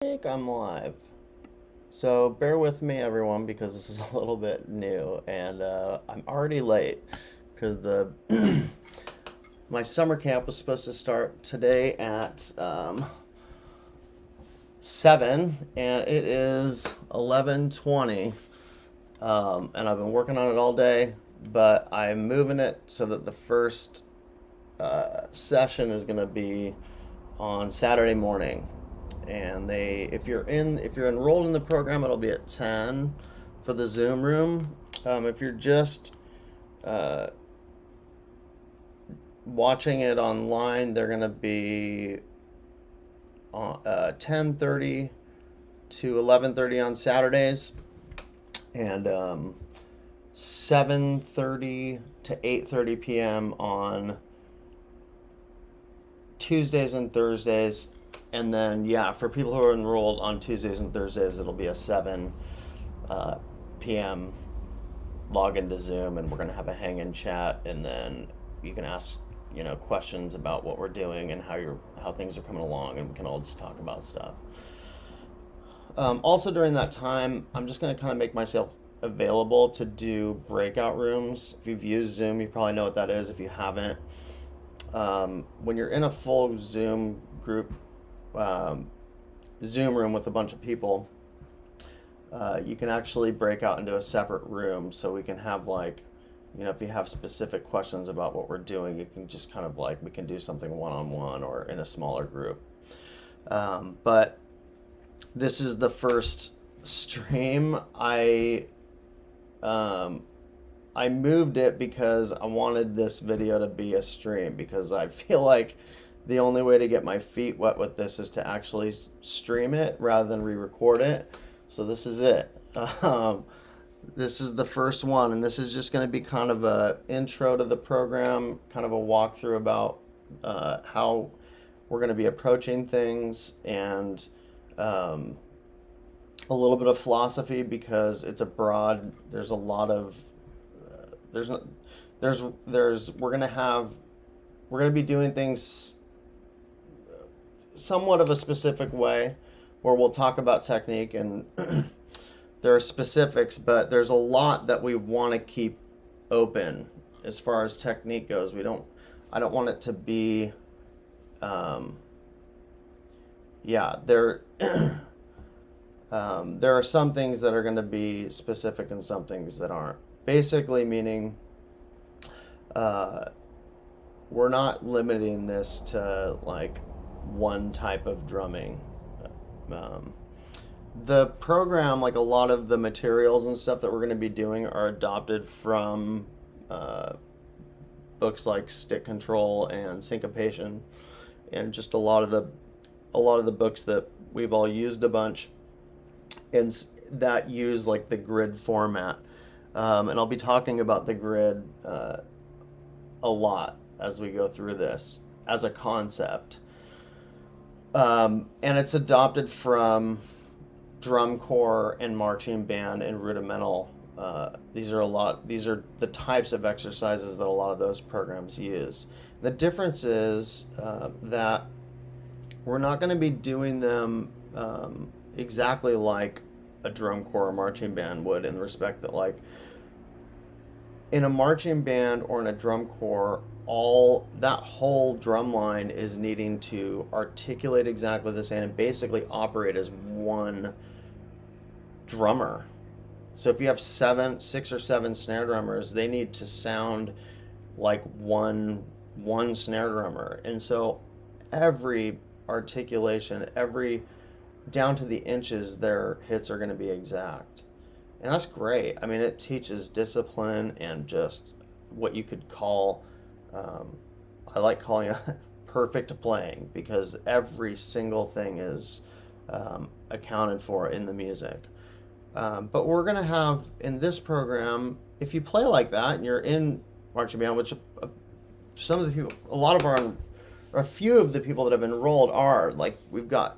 Think I'm live. So bear with me, everyone, because this is a little bit new and I'm already late because the my summer camp was supposed to start today at 7 and it is 11:20, and I've been working on it all day, but I'm moving it so that the first session is going to be on Saturday morning. And if you're enrolled in the program, it'll be at 10 for the Zoom room. If you're just uh, watching it online, they're going to be 10:30 to 11:30 on Saturdays, and 7:30 to 8:30 p.m. on Tuesdays and Thursdays. And then, yeah, for people who are enrolled on Tuesdays and Thursdays, it'll be a 7 p.m. log into Zoom, and we're going to have a hang in chat, and then you can ask, questions about what we're doing and how things are coming along, and we can all just talk about stuff. Also, during that time, I'm just going to kind of make myself available to do breakout rooms. If you've used Zoom, you probably know what that is. If you haven't, when you're in a full Zoom group, um, Zoom room with a bunch of people, you can actually break out into a separate room, so we can have, like, if you have specific questions about what we're doing, you can just kind of, like, we can do something one on one or in a smaller group. But this is the first stream. Um, I moved it because I wanted this video to be a stream, because I feel like the only way to get my feet wet with this is to actually stream it rather than re-record it. So this is it. This is the first one, and this is just going to be kind of a intro to the program, kind of a walkthrough about how we're going to be approaching things, and um, a little bit of philosophy, because it's a broad. There's a lot of there's no- there's we're going to be doing things somewhat of a specific way, where we'll talk about technique, and there are specifics, but there's a lot that we want to keep open as far as technique goes. I don't want it to be, um, yeah, there are some things that are going to be specific and some things that aren't. Basically, meaning, uh, we're not limiting this to, like, one type of drumming. Um, the program, like a lot of the materials and stuff that we're going to be doing, are adopted from uh, books like Stick Control and Syncopation, and just a lot of the books that we've all used a bunch, and that use, like, the grid format. And I'll be talking about the grid a lot as we go through this as a concept. And it's adopted from drum corps and marching band and rudimental. These are the types of exercises that a lot of those programs use. The difference is that we're not going to be doing them exactly like a drum corps or marching band would, in the respect that, like, in a marching band or in a drum corps, all that whole drum line is needing to articulate exactly the same and basically operate as one drummer. So if you have 6 or 7 snare drummers, they need to sound like one snare drummer. And so every articulation, every down to the inches, their hits are going to be exact. And that's great. I mean, it teaches discipline and just what you could call, um, I like calling it perfect playing, because every single thing is accounted for in the music. But we're going to have in this program, if you play like that and you're in marching band, which some of the people, a lot of our, a few of the people that have enrolled are, like, we've got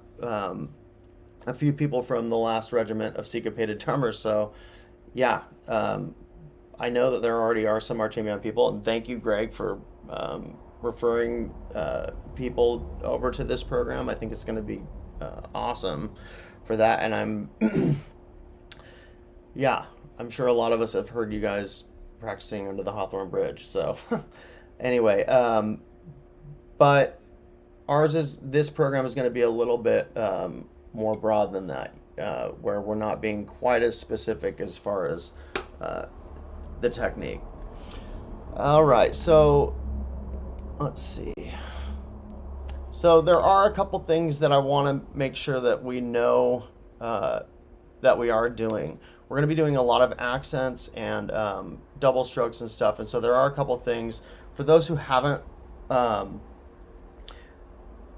a few people from the last regiment of syncopated drummers. So, yeah, I know that there already are some marching band people, and thank you, Greg, for referring people over to this program. I think it's going to be awesome for that. And yeah, I'm sure a lot of us have heard you guys practicing under the Hawthorne Bridge. So anyway, but this program is going to be a little bit more broad than that, where we're not being quite as specific as far as the technique. All right, so let's see. So there are a couple things that I want to make sure that we know that we are doing. We're going to be doing a lot of accents and double strokes and stuff, and so there are a couple things. For those who haven't,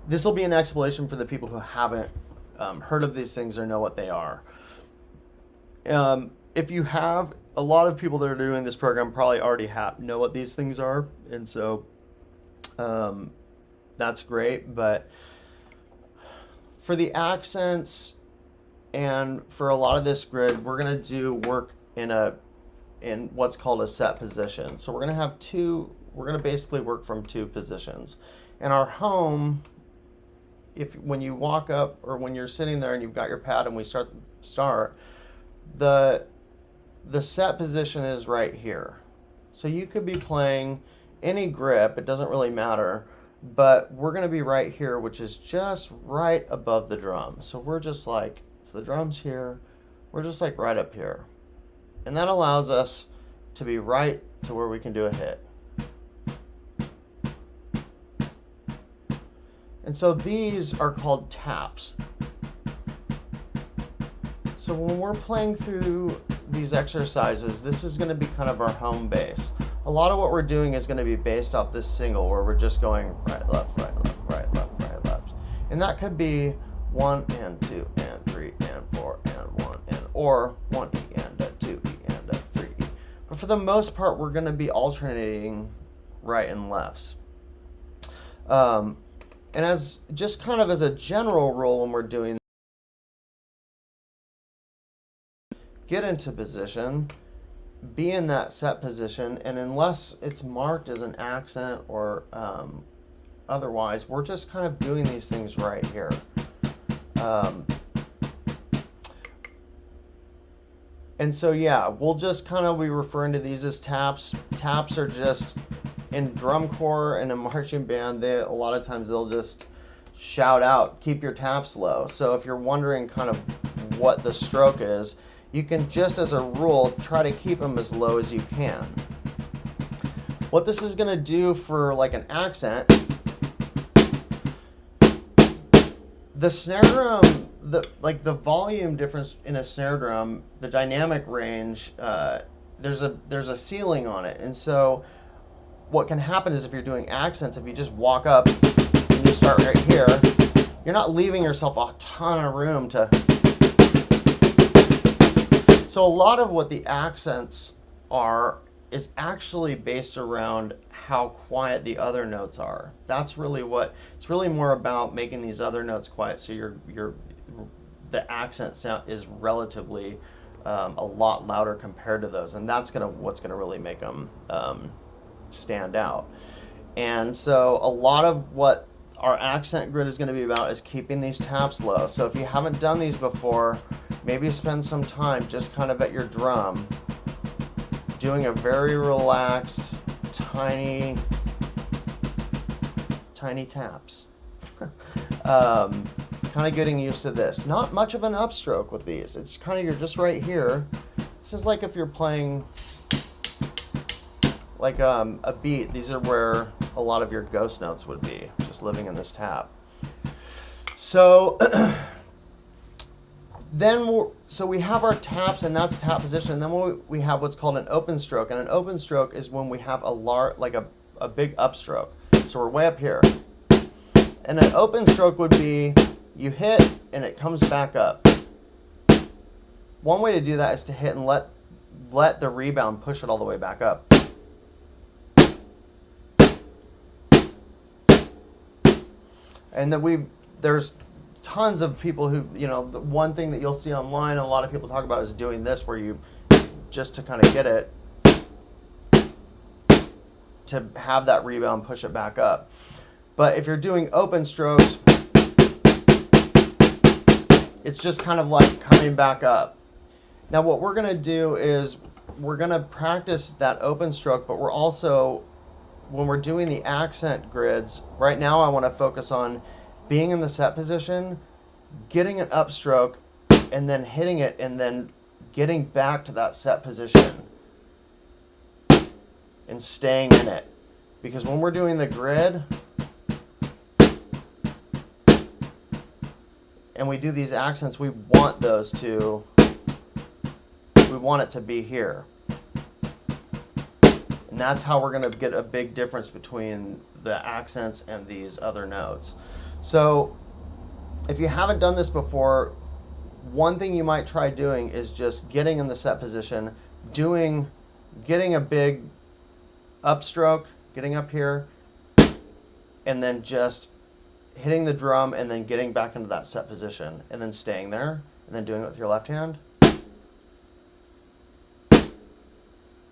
this will be an explanation for the people who haven't heard of these things or know what they are. If you have, a lot of people that are doing this program probably already know what these things are, and so that's great. But for the accents and for a lot of this grid, we're going to do work in what's called a set position. So we're going to have we're going to basically work from two positions. In our home, when you walk up or when you're sitting there and you've got your pad and we start, the set position is right here. So you could be playing any grip, it doesn't really matter, but we're going to be right here, which is just right above the drum. So we're just like, if the drum's here, we're just like right up here. And that allows us to be right to where we can do a hit. And so these are called taps. So when we're playing through these exercises, this is going to be kind of our home base. A lot of what we're doing is going to be based off this single where we're just going right, left, right, left, right, left, right, left. And that could be 1 and 2 and 3 and 4 and 1 and, or 1E and a 2E and a 3E. But for the most part, we're going to be alternating right and lefts. And as just kind of as a general rule when we're doing, get into position, be in that set position, and unless it's marked as an accent or otherwise, we're just kind of doing these things right here. And so yeah, we'll just kind of be referring to these as taps. Taps are just, in drum corps and a marching band, a lot of times they'll just shout out, keep your taps low. So if you're wondering kind of what the stroke is, you can just as a rule try to keep them as low as you can. What this is going to do for like an accent, the snare drum, the volume difference in a snare drum, the dynamic range, there's a ceiling on it. And so what can happen is if you're doing accents, if you just walk up and you start right here, you're not leaving yourself a ton of room to. So a lot of what the accents are is actually based around how quiet the other notes are. That's really what, it's really more about making these other notes quiet so the accent sound is relatively a lot louder compared to those, and that's what's gonna really make them stand out. And so a lot of what our accent grid is going to be about is keeping these taps low. So if you haven't done these before, maybe spend some time just kind of at your drum doing a very relaxed, tiny taps. Kind of getting used to this. Not much of an upstroke with these. It's kind of, you're just right here. This is like if you're playing like a beat. These are where a lot of your ghost notes would be, just living in this tap. So so we have our taps, and that's tap position. And then we have what's called an open stroke, and an open stroke is when we have a big upstroke. So we're way up here, and an open stroke would be you hit and it comes back up. One way to do that is to hit and let the rebound push it all the way back up. And then there's tons of people who, the one thing that you'll see online, a lot of people talk about is doing this, where you, just to kind of get it, to have that rebound, push it back up. But if you're doing open strokes, It's just kind of like coming back up. Now what we're going to do is we're going to practice that open stroke, but we're also, when we're doing the accent grids, right now I want to focus on being in the set position, getting an upstroke, and then hitting it, and then getting back to that set position and staying in it. Because when we're doing the grid and we do these accents, we want it to be here. And that's how we're going to get a big difference between the accents and these other notes. So if you haven't done this before, one thing you might try doing is just getting in the set position, getting a big upstroke, getting up here, and then just hitting the drum and then getting back into that set position and then staying there and then doing it with your left hand.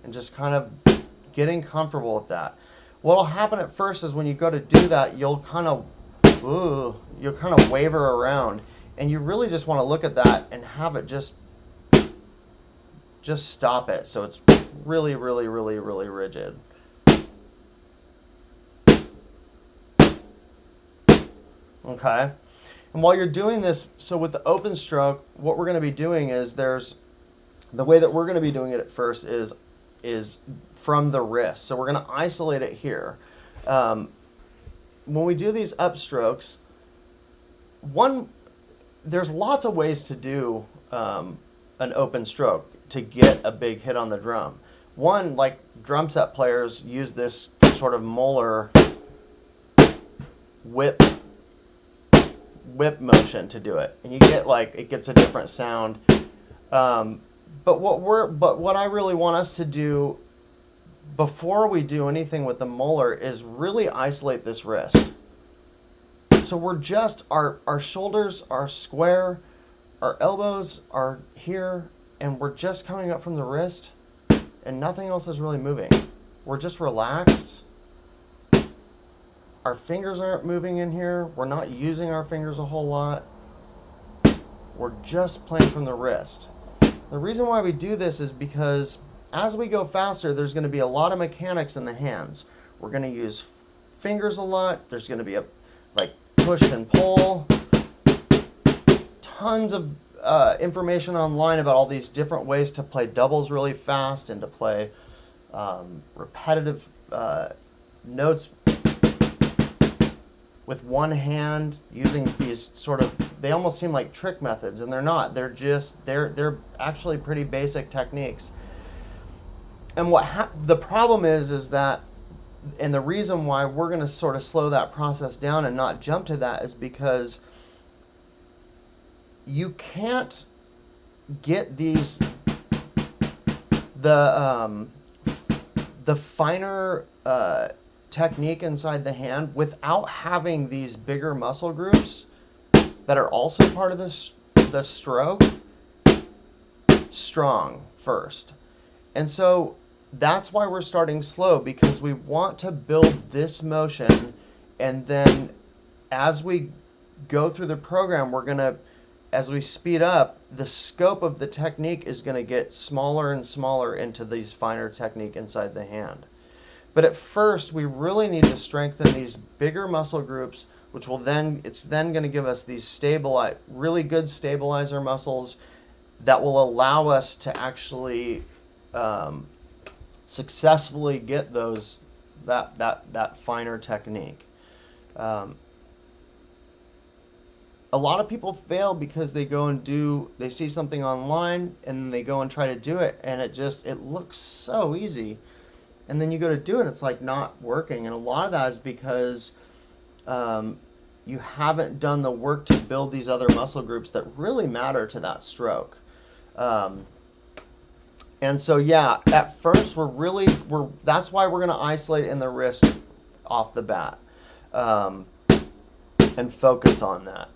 And just kind of getting comfortable with that. What'll happen at first is when you go to do that, you'll kind of waver around, and you really just want to look at that and have it just stop it. So it's really, really, really, really rigid. Okay. And while you're doing this, so with the open stroke, what we're going to be doing is the way that we're going to be doing it at first is from the wrist. So we're going to isolate it here. When we do these upstrokes, there's lots of ways to do an open stroke to get a big hit on the drum. One, like drum set players use this sort of molar whip motion to do it, and you get it gets a different sound. But what I really want us to do before we do anything with the molar is really isolate this wrist. So we're just, our shoulders are square, our elbows are here, and we're just coming up from the wrist, and nothing else is really moving. We're just relaxed. Our fingers aren't moving in here. We're not using our fingers a whole lot. We're just playing from the wrist. The reason why we do this is because as we go faster, there's going to be a lot of mechanics in the hands. We're going to use fingers a lot. There's going to be push and pull. Tons of information online about all these different ways to play doubles really fast and to play repetitive notes with one hand, using these they almost seem like trick methods, and they're not. They're actually pretty basic techniques. And the problem is that, and the reason why we're going to sort of slow that process down and not jump to that is because you can't get the finer technique inside the hand without having these bigger muscle groups that are also part of the stroke strong first. And so that's why we're starting slow, because we want to build this motion, and then as we go through the program, as we speed up, the scope of the technique is going to get smaller and smaller into these finer technique inside the hand. But at first, we really need to strengthen these bigger muscle groups, which it's then going to give us these really good stabilizer muscles that will allow us to actually successfully get that finer technique. A lot of people fail because they see something online and they go and try to do it, and it looks so easy. And then you go to do it, it's not working. And a lot of that is because you haven't done the work to build these other muscle groups that really matter to that stroke. And so, at first that's why we're going to isolate in the wrist off the bat and focus on that.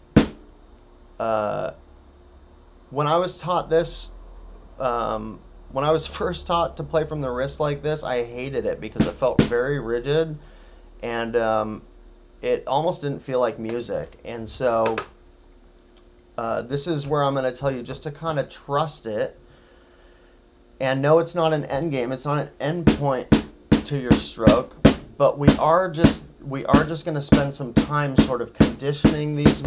When I was taught this, when I was first taught to play from the wrist like this, I hated it because it felt very rigid, and it almost didn't feel like music. And so This is where I'm going to tell you just to kind of trust it. And no, it's not an end game. It's not an end point to your stroke, but we are just going to spend some time sort of conditioning these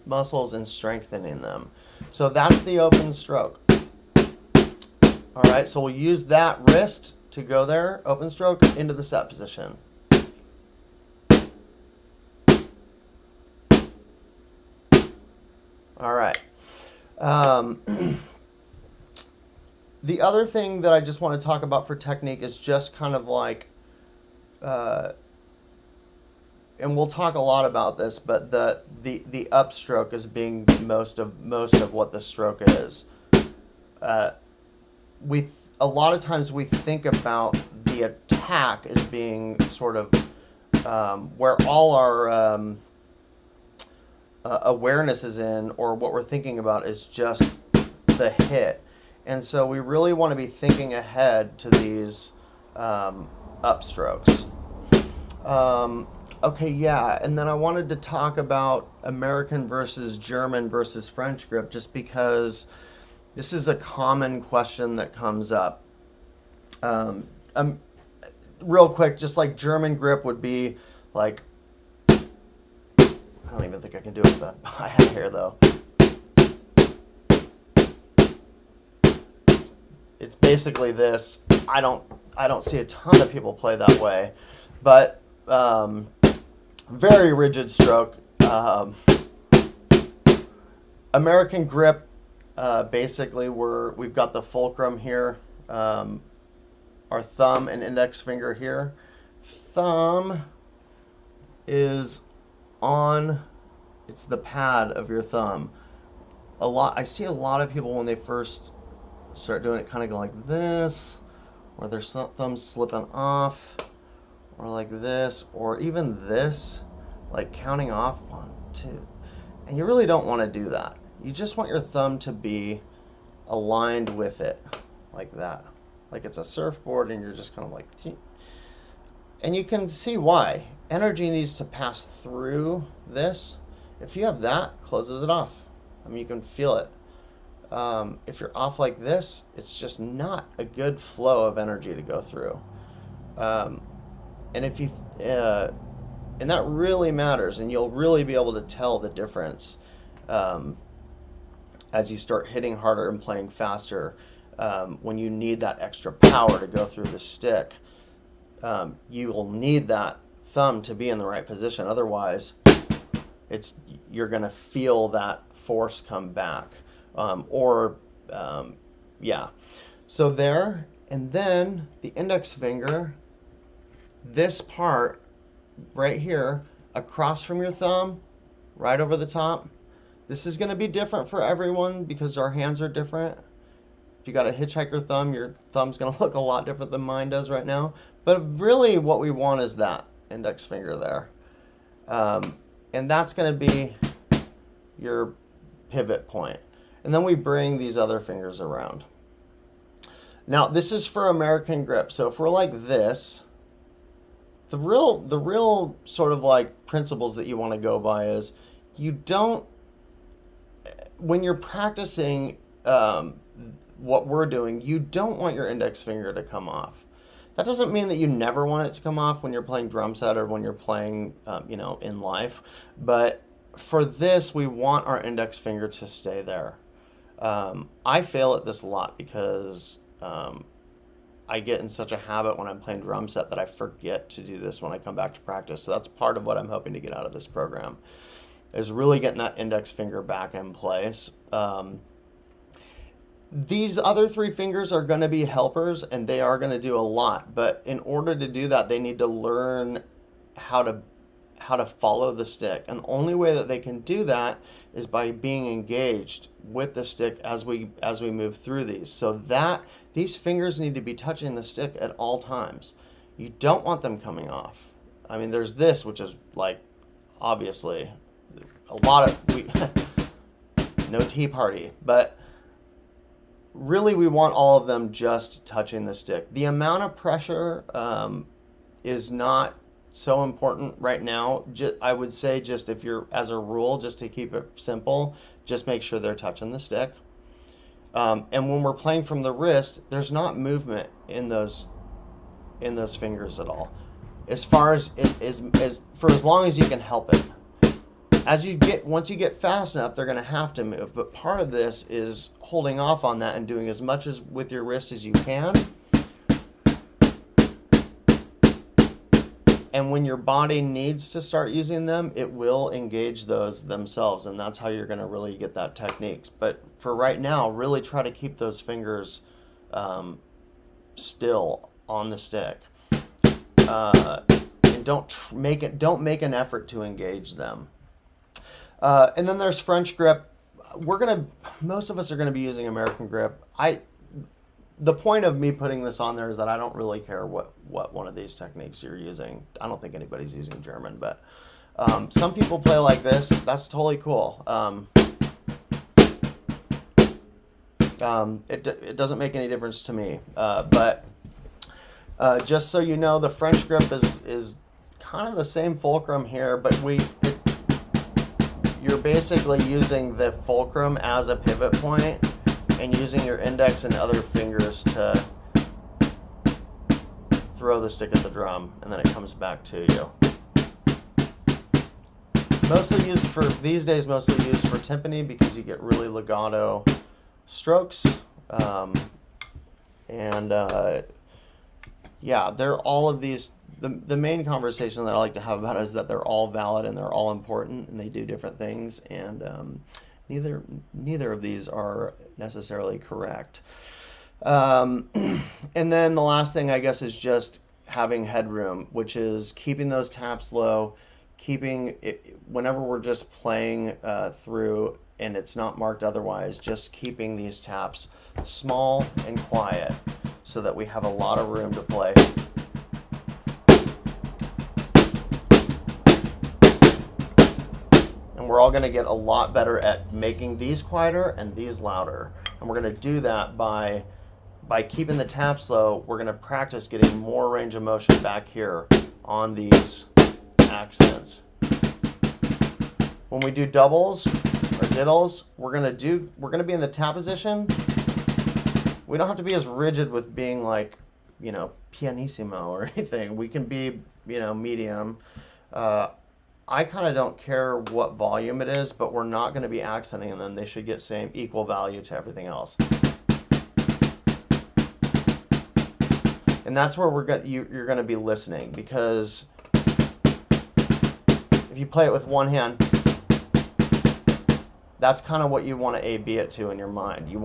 muscles and strengthening them. So that's the open stroke. All right, so we'll use that wrist to go there, open stroke, into the set position. All right. The other thing that I just want to talk about for technique is just kind of like, and we'll talk a lot about this, but the upstroke is being most of what the stroke is. A lot of times we think about the attack as being sort of where all our awareness is in, or what we're thinking about is just the hit. And so we really want to be thinking ahead to these upstrokes. Okay, yeah, and then I wanted to talk about American versus German versus French grip, just because this is a common question that comes up. Real quick, just like German grip would be like, I don't even think I can do it with that I have hair though. It's basically this. I don't see a ton of people play that way, but very rigid stroke. American grip, basically we've got the fulcrum here, our thumb and index finger here. Thumb is on, it's the pad of your thumb. I see a lot of people when they first start doing it kind of go like this, or their thumb's slipping off, or like this, or even this, like counting off 1, 2. And you really don't want to do that. You just want your thumb to be aligned with it, like that. Like it's a surfboard and you're just kind of like, and you can see why. Energy needs to pass through this. If you have that, closes it off. I mean, you can feel it. If you're off like this, it's just not a good flow of energy to go through. And if you, and that really matters, and you'll really be able to tell the difference as you start hitting harder and playing faster. When you need that extra power to go through the stick, you will need that thumb to be in the right position. Otherwise, you're going to feel that force come back. Yeah. So there, and then the index finger, this part right here, across from your thumb, right over the top. This is going to be different for everyone because our hands are different. If you got a hitchhiker thumb, your thumb's going to look a lot different than mine does right now. But really what we want is that index finger there. And that's going to be your pivot point. And then we bring these other fingers around. Now, this is for American grip. So if we're like this, the real sort of like principles that you want to go by is you don't, when you're practicing what we're doing, you don't want your index finger to come off. That doesn't mean that you never want it to come off when you're playing drum set or when you're playing, in life. But for this, we want our index finger to stay there. I fail at this a lot because I get in such a habit when I'm playing drum set that I forget to do this when I come back to practice. So that's part of what I'm hoping to get out of this program, is really getting that index finger back in place. These other three fingers are going to be helpers, and they are going to do a lot. But in order to do that, they need to learn how to follow the stick. And the only way that they can do that is by being engaged with the stick as we move through these. So that these fingers need to be touching the stick at all times. You don't want them coming off. I mean, there's this, which is like, obviously, a lot of, no tea party, but really we want all of them just touching the stick. The amount of pressure is not so important right now. I would say, just if you're, as a rule, just to keep it simple, just make sure they're touching the stick. And when we're playing from the wrist, there's not movement in those fingers at all. As far as for as long as you can help it. Once you get fast enough, they're going to have to move. But part of this is holding off on that and doing as much as with your wrist as you can. And when your body needs to start using them, it will engage those themselves, and that's how you're going to really get that technique. But for right now, really try to keep those fingers still on the stick, and don't make an effort to engage them. And then there's French grip. Most of us are gonna be using American grip. The point of me putting this on there is that I don't really care what one of these techniques you're using. I don't think anybody's using German, but some people play like this. That's totally cool. It doesn't make any difference to me. But just so you know, the French grip is kind of the same fulcrum here, but you're basically using the fulcrum as a pivot point and using your index and other fingers to throw the stick at the drum, and then it comes back to you. These days, mostly used for timpani because you get really legato strokes. Yeah, they're all of these. The main conversation that I like to have about it is that they're all valid and they're all important and they do different things, and neither of these are necessarily correct. And then the last thing, I guess, is just having headroom, which is keeping those taps low, keeping it whenever we're just playing through and it's not marked otherwise, just keeping these taps small and quiet so that we have a lot of room to play. And we're all going to get a lot better at making these quieter and these louder. And we're going to do that by keeping the taps low. We're going to practice getting more range of motion back here on these accents. When we do doubles or diddles, we're going to be in the tap position. We don't have to be as rigid with being like, pianissimo or anything. We can be, medium. I kind of don't care what volume it is, but we're not going to be accenting them. They should get equal value to everything else. And that's where you're going to be listening, because if you play it with one hand, that's kind of what you want to A/B it to in your mind. You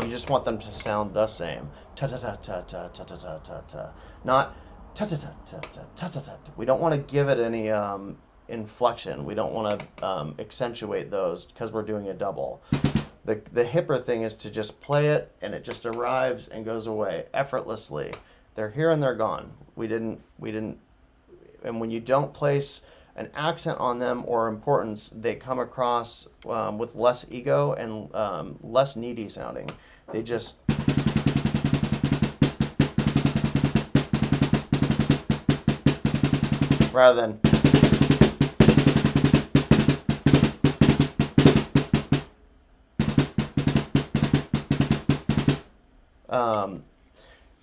just want them to sound the same. Ta ta ta ta ta ta ta ta ta ta. Not ta ta ta ta ta ta ta ta. We don't want to give it any inflection. We don't want to accentuate those because we're doing a double. The hipper thing is to just play it and it just arrives and goes away effortlessly. They're here and they're gone. We didn't. And when you don't place an accent on them or importance, they come across with less ego and less needy sounding. They just rather than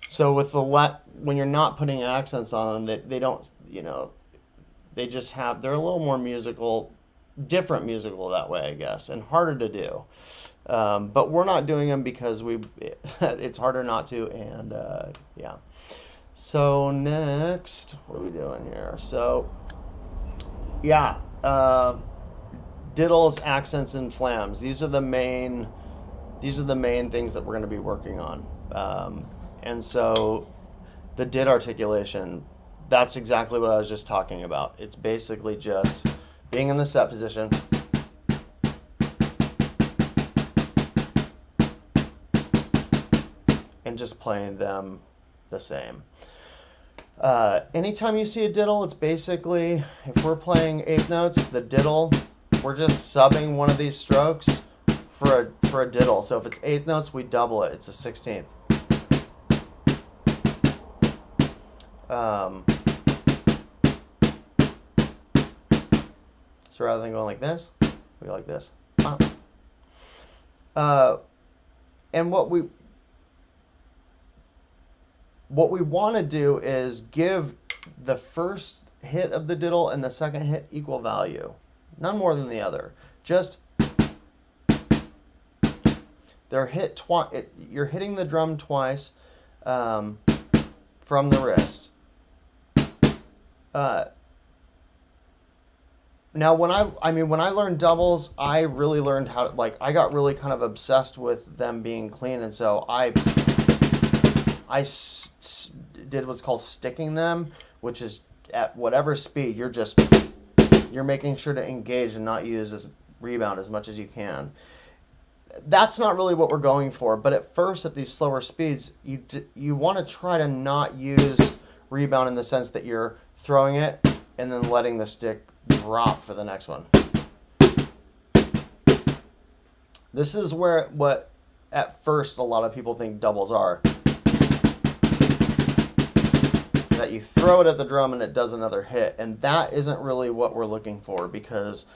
so with when you're not putting accents on them, they don't, they just they're a little more different musical that way, I guess, and harder to do. But we're not doing them because it's harder not to, and yeah. So next, what are we doing here? So, yeah, diddles, accents, and flams. These are the main things that we're going to be working on. And so the did articulation, that's exactly what I was just talking about. It's basically just being in the set position, and just playing them the same. Anytime you see a diddle, it's basically, if we're playing eighth notes, the diddle, we're just subbing one of these strokes for a diddle. So if it's eighth notes, we double it. It's a 16th. So rather than going like this, we go like this. And what we want to do is give the first hit of the diddle and the second hit equal value, none more than the other. Just they're hit twice. You're hitting the drum twice from the wrist. Now, when I learned doubles, I really learned how, like, I got really kind of obsessed with them being clean, and so I did what's called sticking them, which is at whatever speed you're making sure to engage and not use this rebound as much as you can. That's not really what we're going for, but at first, at these slower speeds, you want to try to not use rebound in the sense that you're throwing it and then letting the stick drop for the next one. This is what at first a lot of people think doubles are. That you throw it at the drum and it does another hit, and that isn't really what we're looking for, because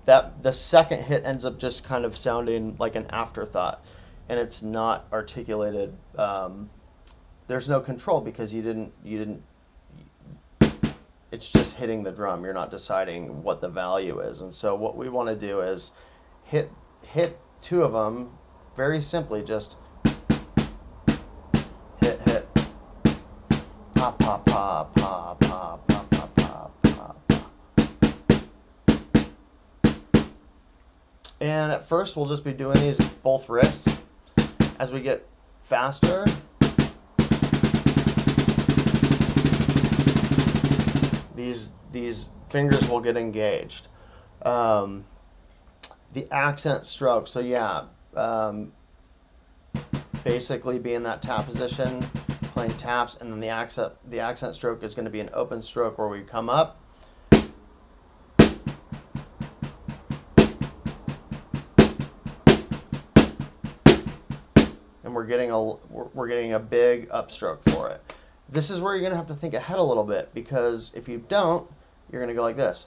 that the second hit ends up just kind of sounding like an afterthought, and it's not articulated. There's no control because you didn't. It's just hitting the drum. You're not deciding what the value is, and so what we want to do is hit two of them very simply. Just hit, pop, pop, pop, pop, pop, pop, pop, pop, pop. And at first, we'll just be doing these both wrists. As we get faster, these fingers will get engaged. The accent stroke. So yeah, basically be in that tap position, playing taps, and then the accent stroke is going to be an open stroke where we come up. And we're getting a big upstroke for it. This is where you're going to have to think ahead a little bit, because if you don't, you're going to go like this.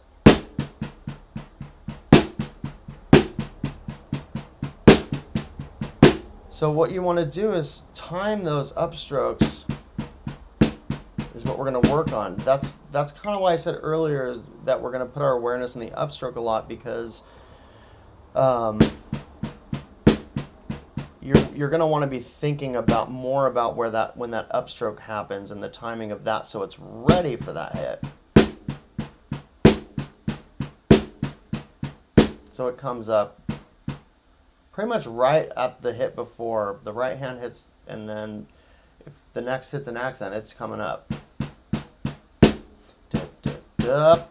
So what you want to do is time those upstrokes is what we're going to work on. That's kind of why I said earlier that we're going to put our awareness in the upstroke a lot, because you're going to want to be thinking more about when that upstroke happens and the timing of that, so it's ready for that hit. So it comes up pretty much right at the hit before. The right hand hits, and then if the next hit's an accent, it's coming up. Up.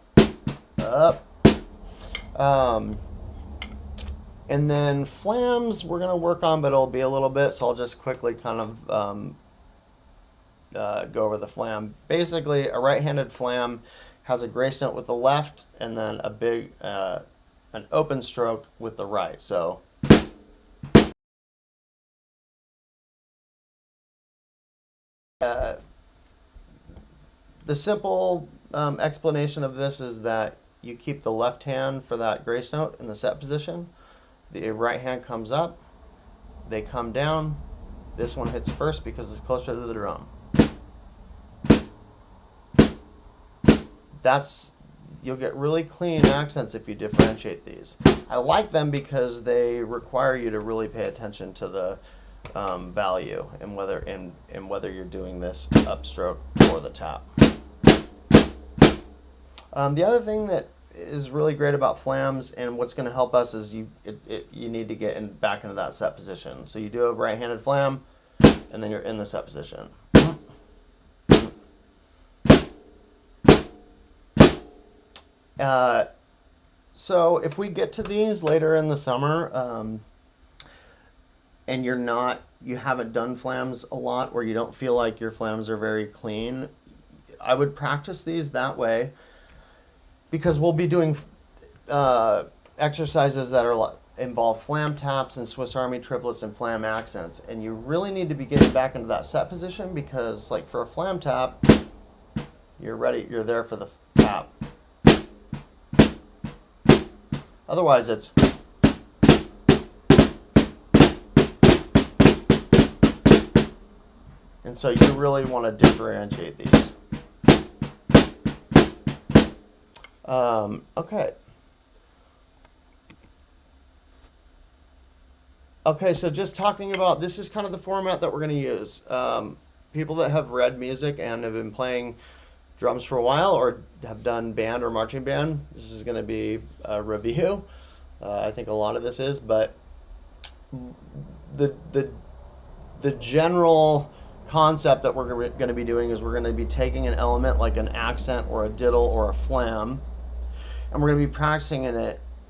And then flams we're going to work on, but it'll be a little bit, so I'll just quickly kind of go over the flam. Basically, a right-handed flam has a grace note with the left, and then a big, an open stroke with the right. So the simple explanation of this is that you keep the left hand for that grace note in the set position. The right hand comes up, they come down. This one hits first because it's closer to the drum. You'll get really clean accents if you differentiate these. I like them because they require you to really pay attention to the value and whether you're doing this upstroke or the tap. The other thing that is really great about flams, and what's going to help us, is you need to get back into that set position. So you do a right-handed flam, and then you're in the set position. So if we get to these later in the summer, and you haven't done flams a lot, or you don't feel like your flams are very clean, I would practice these that way, because we'll be doing exercises that involve flam taps and Swiss Army triplets and flam accents, and you really need to be getting back into that set position, because like for a flam tap, you're ready, you're there for the tap. Otherwise it's And so you really want to differentiate these. Okay. Okay, so just talking about, this is kind of the format that we're going to use. People that have read music and have been playing drums for a while or have done band or marching band, this is going to be a review. I think a lot of this is, but the general concept that we're going to be doing is we're going to be taking an element like an accent or a diddle or a flam, and we're going to be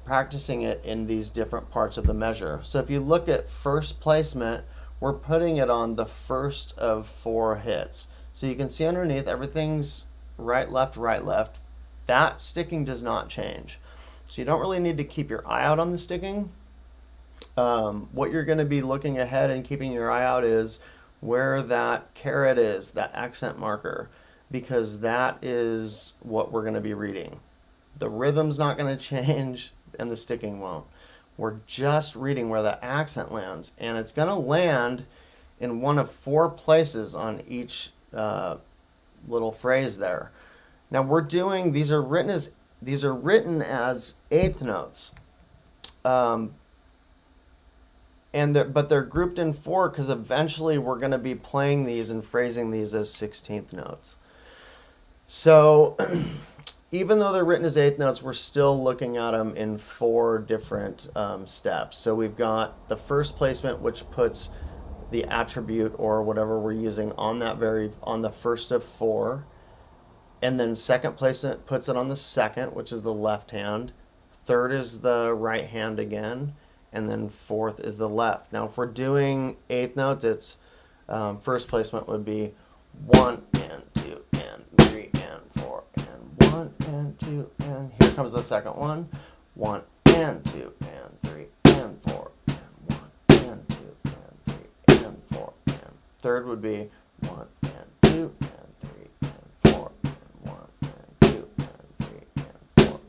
practicing it in these different parts of the measure. So if you look at first placement, we're putting it on the first of 4 hits. So you can see underneath everything's right, left, right, left. That sticking does not change. So you don't really need to keep your eye out on the sticking. What you're going to be looking ahead and keeping your eye out is where that caret is, that accent marker, because that is what we're going to be reading. The rhythm's not going to change and the sticking won't. We're just reading where the accent lands, and it's going to land in one of 4 places on each little phrase there. Now we're doing, these are written as eighth notes. But they're grouped in 4 because eventually we're going to be playing these and phrasing these as 16th notes. So even though they're written as eighth notes, we're still looking at them in 4 different steps. So we've got the first placement, which puts the attribute or whatever we're using on the first of 4. And then second placement puts it on the second, which is the left hand. Third is the right hand again. And then fourth is the left. Now, if we're doing eighth notes, it's first placement would be 1 and 2 and 3 and 4 and 1 and 2 and here comes the second one. 1 and 2 and 3 and 4 and 1 and 2 and 3 and 4 and third would be 1 and 2 and 3 and 4 and 1 and 2 and 3 and 4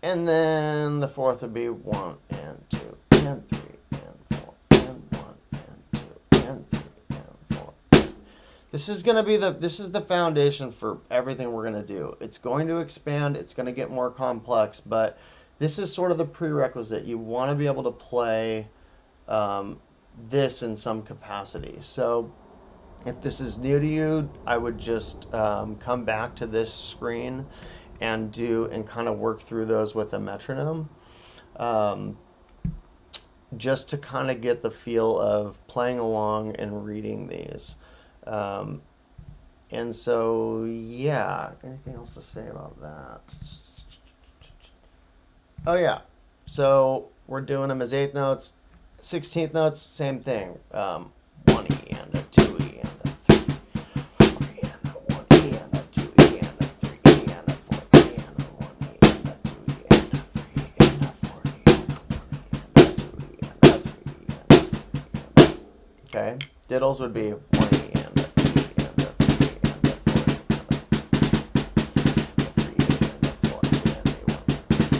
and then the fourth would be 1 and 2 and 3 and 4 and 1 and 2 and 3 and 4. This is the foundation for everything we're going to do. It's going to expand, it's going to get more complex, but this is sort of the prerequisite. You want to be able to play this in some capacity. So if this is new to you, I would just come back to this screen and kind of work through those with a metronome. Just to kind of get the feel of playing along and reading these. And so, yeah, anything else to say about that? Oh, yeah. So we're doing them as eighth notes. 16th notes, same thing. 1E and a 2E and a 3. 3 and a 1E and a 2E and a 3E and a 4E and a 1E and a 2E and a 3E and a 4E and a 1E and a 2E and a 3E and a 4E. Okay, diddles would be 1E and a 2E and a 3E and a 4E and a 3E and a 4E and a 1 and a 2E and a 3E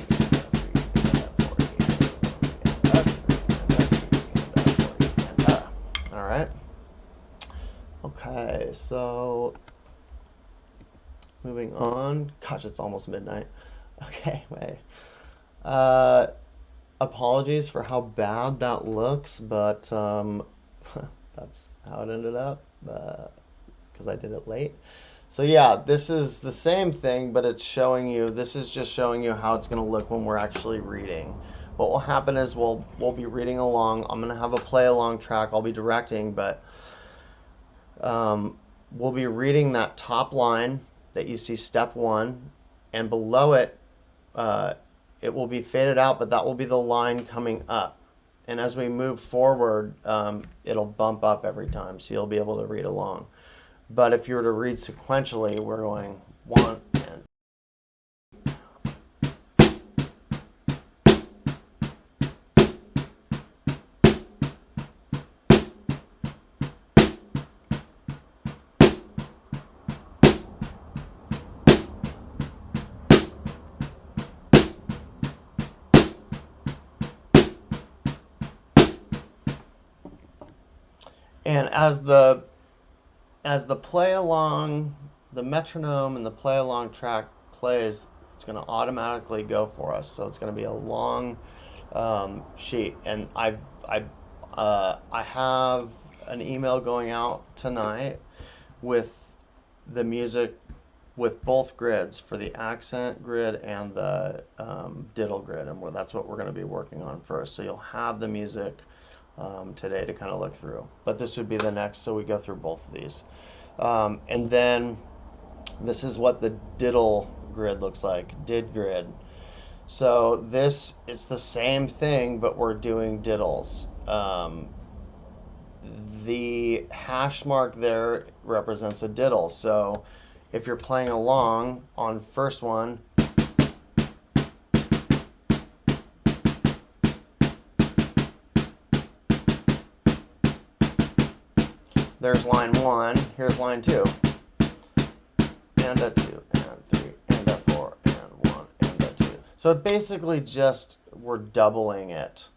and a 4E and a 1 and a 2E and a 3E and a 4E and a. All right. Okay, so moving on. Gosh, it's almost midnight. Okay, wait. Apologies for how bad that looks, but that's how it ended up because I did it late. So yeah, this is the same thing, but it's showing you, this is just showing you how it's going to look when we're actually reading. What will happen is we'll be reading along. I'm going to have a play along track. I'll be directing, but we'll be reading that top line that you see, step 1, and below it, it will be faded out, but that will be the line coming up. And as we move forward, it'll bump up every time, so you'll be able to read along. But if you were to read sequentially, we're going 1 and as the as the play along, the metronome and the play along track plays, it's going to automatically go for us. So it's going to be a long sheet, and I have an email going out tonight with the music with both grids for the accent grid and the diddle grid, and that's what we're going to be working on first. So you'll have the music today to kind of look through, but this would be the next, so we go through both of these, and then this is what the diddle grid looks like, did grid. So this, it's the same thing, but we're doing diddles. The hash mark there represents a diddle. So if you're playing along on first one, there's line 1, here's line 2, and a 2, and 3, and a 4, and 1, and a 2. So it basically just, we're doubling it.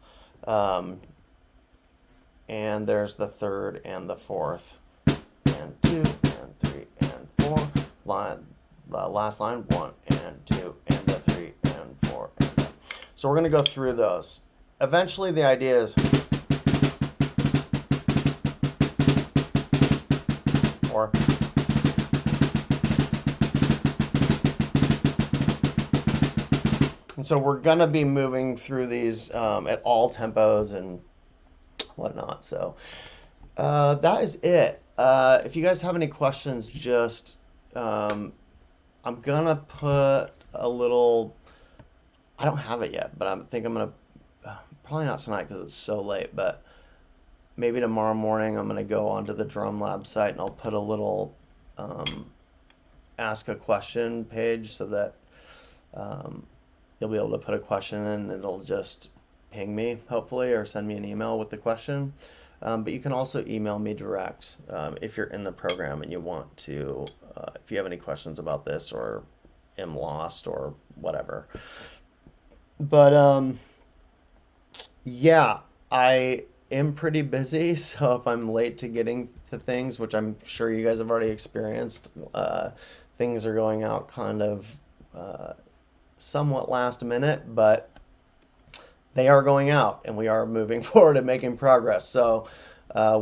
And there's the third and the fourth, and 2, and 3, and 4. Line, last line, 1, and 2, and a 3, and 4, and a. So we're going to go through those. Eventually the idea is, or and so we're gonna be moving through these at all tempos and whatnot. So that is it. If you guys have any questions, just I'm gonna put a little. I don't have it yet, but I think I'm gonna probably not tonight because it's so late, but maybe tomorrow morning I'm gonna go onto the Drum Lab site and I'll put a little ask a question page so that you'll be able to put a question in and it'll just ping me, hopefully, or send me an email with the question. But you can also email me direct if you're in the program and you want to, if you have any questions about this or am lost or whatever. But yeah, I am pretty busy, so if I'm late to getting to things, which I'm sure you guys have already experienced, things are going out kind of somewhat last minute, but they are going out and we are moving forward and making progress. So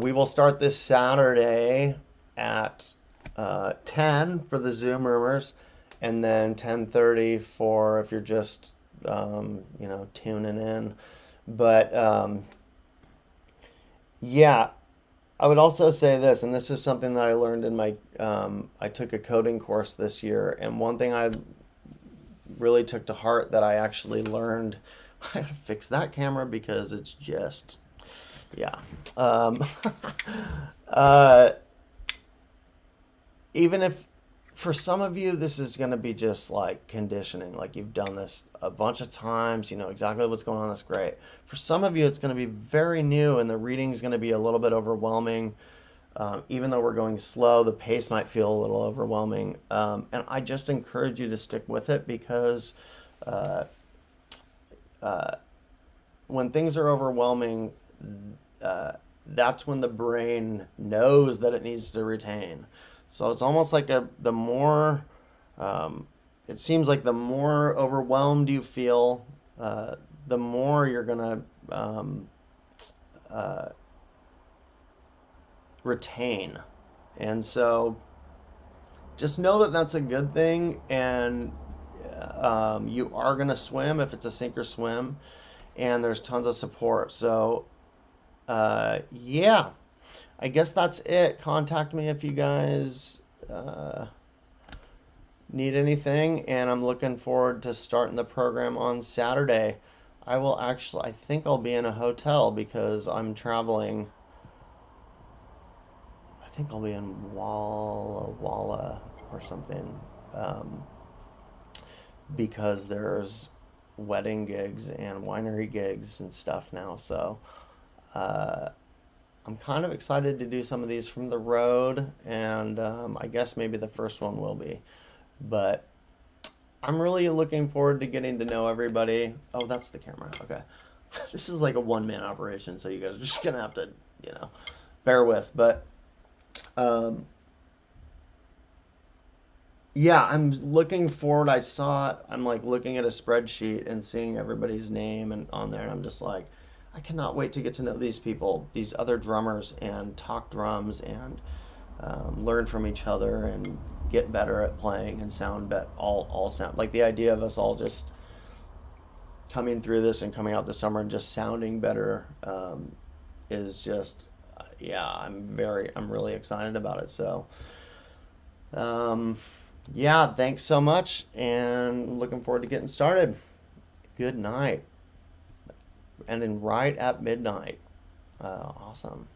we will start this Saturday at 10 for the Zoom roomers, and then 10:30 for if you're just tuning in. But yeah, I would also say this, and this is something that I learned in my I took a coding course this year, and one thing I really took to heart that I actually learned, I gotta fix that camera because it's just, yeah. Even if for some of you this is going to be just like conditioning, like you've done this a bunch of times, you know exactly what's going on, that's great. For some of you it's going to be very new and the reading is going to be a little bit overwhelming. Even though we're going slow, the pace might feel a little overwhelming, and I just encourage you to stick with it because when things are overwhelming, that's when the brain knows that it needs to retain. So it's almost like the more, it seems like the more overwhelmed you feel, the more you're gonna retain. And so just know that that's a good thing, and you are gonna swim if it's a sink or swim, and there's tons of support. So yeah, I guess that's it. Contact me if you guys need anything, and I'm looking forward to starting the program on Saturday. I think I'll be in a hotel because I'm traveling. I think I'll be in Walla Walla or something, because there's wedding gigs and winery gigs and stuff now. So I'm kind of excited to do some of these from the road, and I guess maybe the first one will be. But I'm really looking forward to getting to know everybody. Oh, that's the camera. Okay. This is like a one-man operation, so you guys are just going to have to, bear with. But Yeah, I'm looking forward. I'm like looking at a spreadsheet and seeing everybody's name and on there, and I'm just like, I cannot wait to get to know these people, these other drummers, and talk drums and learn from each other and get better at playing and all sound like the idea of us all just coming through this and coming out this summer and just sounding better is just yeah, I'm really excited about it. So um, yeah, thanks so much, and looking forward to getting started. Good night. Ending right at midnight. Awesome.